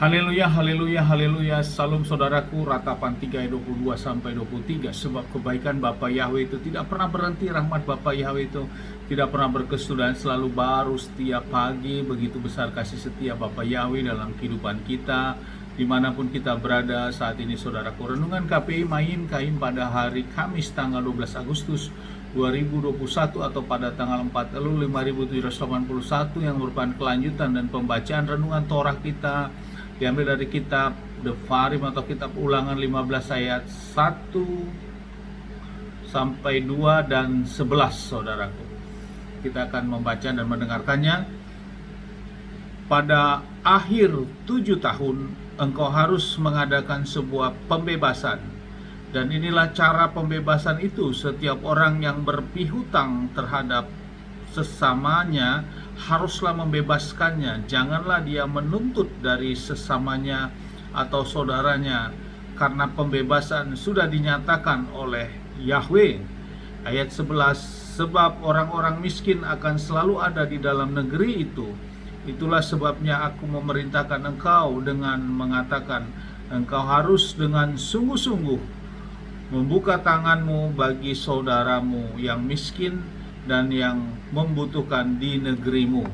Haleluya, haleluya, haleluya. Salam saudaraku, ratapan 3 ayat 22 sampai 23. Sebab kebaikan Bapa Yahweh itu tidak pernah berhenti, rahmat Bapa Yahweh itu tidak pernah berkesudahan, selalu baru setiap pagi. Begitu besar kasih setia Bapa Yahweh dalam kehidupan kita, dimanapun kita berada saat ini saudaraku. Renungan KPI Main Kaim pada hari Kamis tanggal 12 Agustus 2021 atau pada tanggal 4 Elul 5781 yang merupakan kelanjutan dan pembacaan renungan Torah kita diambil dari kitab Devarim atau kitab Ulangan 15 ayat 1 sampai 2 dan 11 saudaraku. Kita akan membaca dan mendengarkannya. Pada akhir 7 tahun engkau harus mengadakan sebuah pembebasan. Dan inilah cara pembebasan itu: setiap orang yang berpihutang terhadap sesamanya haruslah membebaskannya. Janganlah dia menuntut dari sesamanya atau saudaranya, karena pembebasan sudah dinyatakan oleh Yahweh. Ayat 11, sebab orang-orang miskin akan selalu ada di dalam negeri itu. Itulah sebabnya aku memerintahkan engkau dengan mengatakan, engkau harus dengan sungguh-sungguh membuka tanganmu bagi saudaramu yang miskin dan yang membutuhkan di negerimu.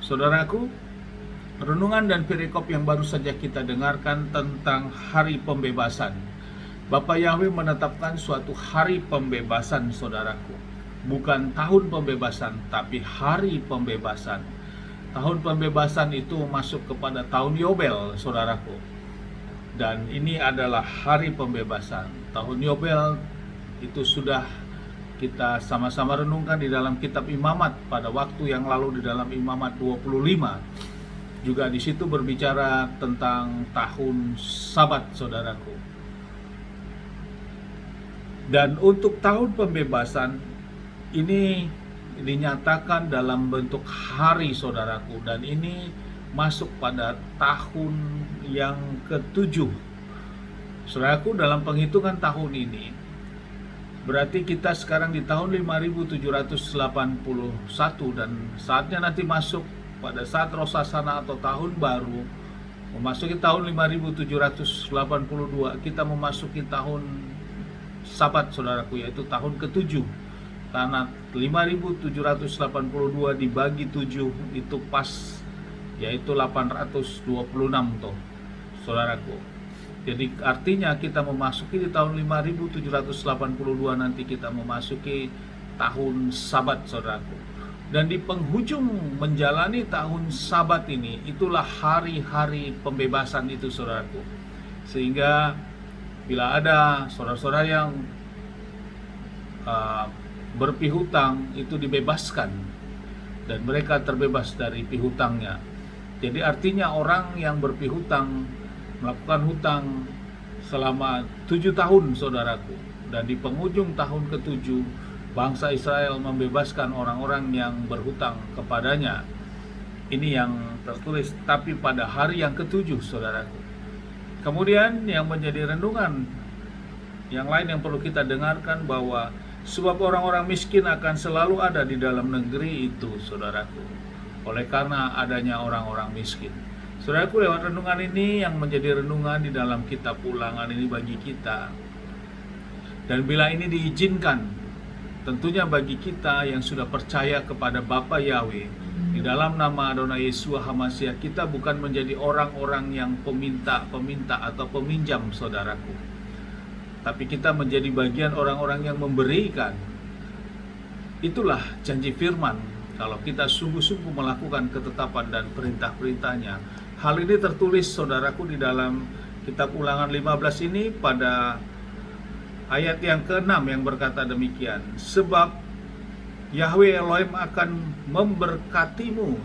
Saudaraku, renungan dan perikop yang baru saja kita dengarkan tentang hari pembebasan. Bapa Yahweh menetapkan suatu hari pembebasan saudaraku. Bukan tahun pembebasan, tapi hari pembebasan. Tahun pembebasan itu masuk kepada tahun Yobel saudaraku. Dan ini adalah hari pembebasan. Tahun Yobel itu sudah kita sama-sama renungkan di dalam kitab Imamat pada waktu yang lalu, di dalam Imamat 25. Juga di situ berbicara tentang tahun Sabat saudaraku. Dan untuk tahun pembebasan ini dinyatakan dalam bentuk hari saudaraku, dan ini masuk pada tahun yang ke-7. Saudaraku, dalam penghitungan tahun ini berarti kita sekarang di tahun 5781, dan saatnya nanti masuk pada saat Rosh Hashanah atau tahun baru, memasuki tahun 5782, kita memasuki tahun Sabat saudaraku, yaitu tahun ke-7. Karena 5782 dibagi 7 itu pas, yaitu 826 toh saudaraku. Jadi artinya kita memasuki di tahun 5782 nanti kita memasuki tahun Sabat saudaraku. Dan di penghujung menjalani tahun Sabat ini, itulah hari-hari pembebasan itu saudaraku. Sehingga bila ada saudara-saudara yang berpihutang, itu dibebaskan dan mereka terbebas dari pihutangnya. Jadi artinya orang yang berpihutang melakukan hutang selama 7 tahun saudaraku, dan di penghujung tahun ke-7 bangsa Israel membebaskan orang-orang yang berhutang kepadanya. Ini yang tertulis, tapi pada hari yang ke-7 saudaraku. Kemudian yang menjadi renungan yang lain yang perlu kita dengarkan, bahwa sebab orang-orang miskin akan selalu ada di dalam negeri itu saudaraku, oleh karena adanya orang-orang miskin. Saudaraku, lewat renungan ini yang menjadi renungan di dalam kitab Ulangan ini bagi kita, dan bila ini diizinkan, tentunya bagi kita yang sudah percaya kepada Bapa Yahweh, di dalam nama Adonai Yeshua HaMashiach, kita bukan menjadi orang-orang yang peminta atau peminjam saudaraku, tapi kita menjadi bagian orang-orang yang memberikan. Itulah janji firman, kalau kita sungguh-sungguh melakukan ketetapan dan perintah-perintahnya. Hal ini tertulis saudaraku di dalam kitab Ulangan 15 ini pada ayat yang ke-6 yang berkata demikian, sebab Yahweh Elohim akan memberkatimu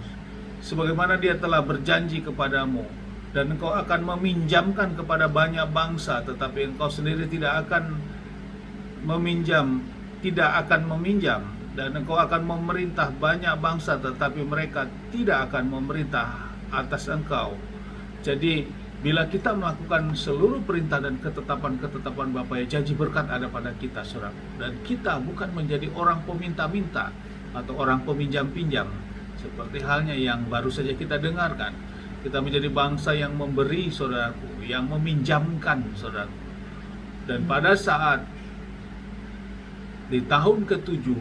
sebagaimana dia telah berjanji kepadamu, dan engkau akan meminjamkan kepada banyak bangsa, tetapi engkau sendiri tidak akan meminjam, dan engkau akan memerintah banyak bangsa, tetapi mereka tidak akan memerintah atas engkau. Jadi bila kita melakukan seluruh perintah dan ketetapan-ketetapan Bapa, ya janji berkat ada pada kita saudara. Dan kita bukan menjadi orang peminta-minta atau orang peminjam-pinjam, seperti halnya yang baru saja kita dengarkan. Kita menjadi bangsa yang memberi, saudaraku, yang meminjamkan, saudaraku. Dan pada saat di tahun ke-7,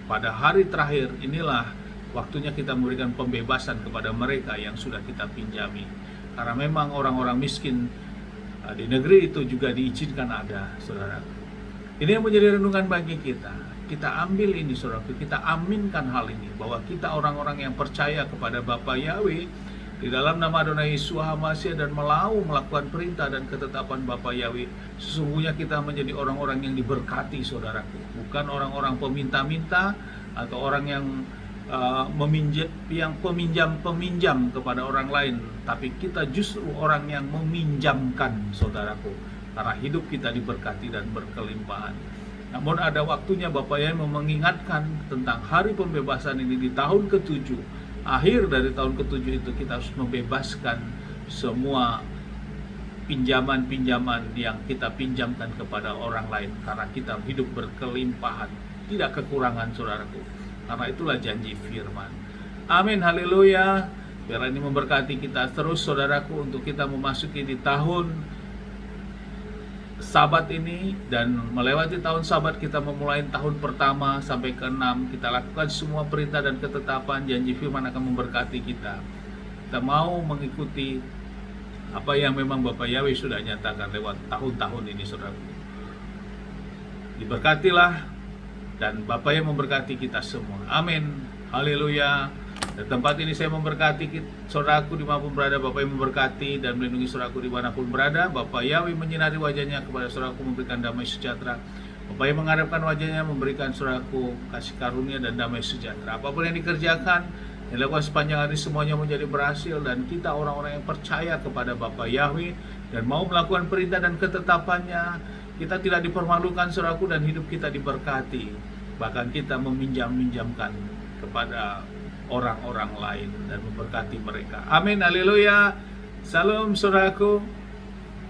pada hari terakhir inilah waktunya kita memberikan pembebasan kepada mereka yang sudah kita pinjami. Karena memang orang-orang miskin di negeri itu juga diizinkan ada, saudaraku. Ini yang menjadi renungan bagi kita. Kita ambil ini, saudaraku, kita aminkan hal ini, bahwa kita orang-orang yang percaya kepada Bapa Yahweh di dalam nama Adonai Yesus HaMashiach dan melakukan perintah dan ketetapan Bapa Yahweh. Sesungguhnya kita menjadi orang-orang yang diberkati, saudaraku, bukan orang-orang peminta-minta atau orang yang peminjam kepada orang lain, tapi kita justru orang yang meminjamkan, saudaraku, karena hidup kita diberkati dan berkelimpahan. Namun ada waktunya Bapak Yahweh mengingatkan tentang hari pembebasan ini di tahun ke-7. Akhir dari tahun ke-7 itu kita harus membebaskan semua pinjaman-pinjaman yang kita pinjamkan kepada orang lain, karena kita hidup berkelimpahan, tidak kekurangan, saudaraku. Karena itulah janji firman. Amin, haleluya. Biar ini memberkati kita terus, saudaraku, untuk kita memasuki di tahun Sabat ini, dan melewati tahun Sabat kita memulai tahun pertama sampai ke-6. Kita lakukan semua perintah dan ketetapan, janji firman akan memberkati kita. Kita mau mengikuti apa yang memang Bapak Yahweh sudah nyatakan lewat tahun-tahun ini, saudara. Diberkatilah dan Bapak yang memberkati kita semua. Amin. Haleluya. Di tempat ini saya memberkati saudaraku dimanapun berada. Bapak yang memberkati dan melindungi saudaraku dimanapun berada. Bapak Yahweh menyinari wajahnya kepada saudaraku, memberikan damai sejahtera. Bapak yang menghadapkan wajahnya, memberikan saudaraku kasih karunia dan damai sejahtera. Apapun yang dikerjakan, yang dilakukan sepanjang hari, semuanya menjadi berhasil. Dan kita orang-orang yang percaya kepada Bapak Yahweh dan mau melakukan perintah dan ketetapannya, kita tidak dipermalukan, saudaraku, dan hidup kita diberkati. Bahkan kita meminjamkan kepada orang-orang lain dan memberkati mereka. Amin, haleluya. Salam, saudaraku.